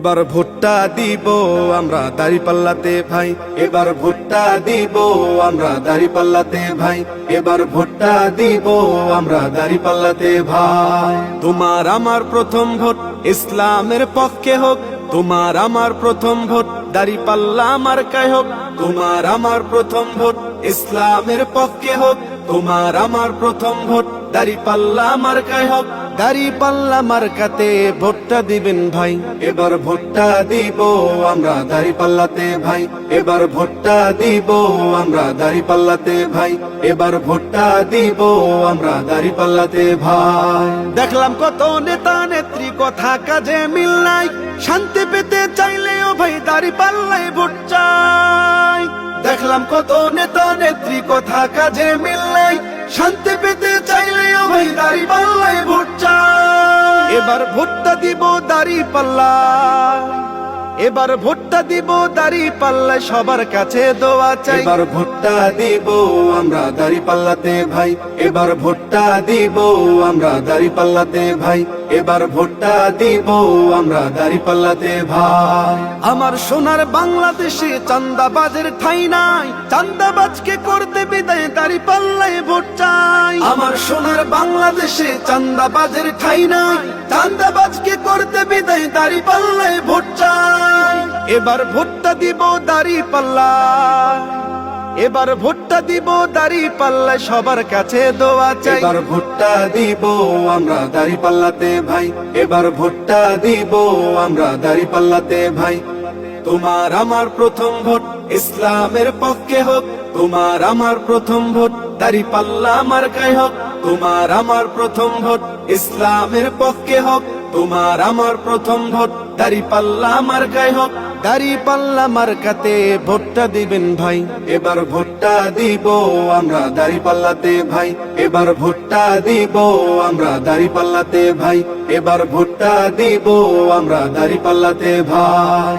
এবার ভোটটা দিব আমরা দাঁড়িপাল্লাতে ভাই, এবার ভোটটা দিব আমরা দাঁড়িপাল্লাতে ভাই, এবার ভোটটা দিব আমরা দাঁড়িপাল্লাতে ভাই। তোমার আমার প্রথম ভোট ইসলামের পক্ষে হোক, তোমার আমার প্রথম ভোট দাঁড়িপাল্লা মার্কায় হোক, তোমার আমার প্রথম ভোট ইসলামের পক্ষে হোক, তোমার আমার প্রথম ভোট দাঁড়িপাল্লা মার্কায় হোক। দাঁড়িপাল্লা মার্কাতে ভোটটা দিবেন ভাই, এবার ভোটটা দিব আমরা দাঁড়িপাল্লাতে ভাই, এবার ভোটটা দিব আমরা দাঁড়িপাল্লাতে ভাই, এবার ভোটটা দিব আমরা দাঁড়িপাল্লাতে ভাই। দেখলাম কত নেতা নেত্রী কথা কাজে মিল নাই, শান্তি পেতে চাইলেও ভাই দাঁড়িপাল্লায় ভোট চাই। দেখলাম কত নেতা নেত্রী কথা কাজে মিল নাই, শান্তি পেতে চাইলেও ভাই দাঁড়িপাল্লায় ভোট চাই। এবার ভোটটা দিব দাঁড়িপাল্লা, এবার ভোটটা দিব দাঁড়িপাল্লায় সবার কাছে দোয়া চাই। এবার ভোটটা দিব আমরা দাঁড়িপাল্লাতে ভাই, এবার ভোটটা দিব আমরা দাঁড়িপাল্লাতে ভাই, এবার ভোটটা দিব আমরা দাঁড়িপাল্লাতে ভাই। আমার সোনার বাংলাদেশে চাঁদাবাজের ঠাঁই নাই, চাঁদাবাজকে করতে বিদায় দাঁড়িপাল্লায় ভোট চাই। আমার সোনার বাংলাদেশে চাঁদাবাজের ঠাঁই নাই, চাঁদাবাজকে করতে বিদায় দাঁড়িপাল্লায় ভোট চাই। এবার ভোটটা দিব দাঁড়িপাল্লা, এবার ভোটটা দিব দাঁড়িপাল্লায় সবার কাছে দোয়া চাই। এবার ভোটটা দিব আমরা দাঁড়িপাল্লাতে ভাই, এবার ভোটটা দিব আমরা দাঁড়িপাল্লাতে ভাই। তোমার আমার প্রথম ভোট ইসলামের পক্ষে হোক, তোমার আমার প্রথম ভোট দাঁড়িপাল্লা মার্কায় হোক, তোমার আমার প্রথম ভোট ইসলামের পক্ষে হোক, তোমার আমার প্রথম ভোট দাঁড়িপাল্লা মার্কায় হোক। দাঁড়িপাল্লা মার্কাতে ভোটটা দিবেন ভাই, এবার ভোটটা দিব আমরা দাঁড়িপাল্লাতে ভাই, এবার ভোটটা দিব আমরা দাঁড়িপাল্লাতে ভাই, এবার ভোটটা দিব আমরা দাঁড়িপাল্লাতে ভাই।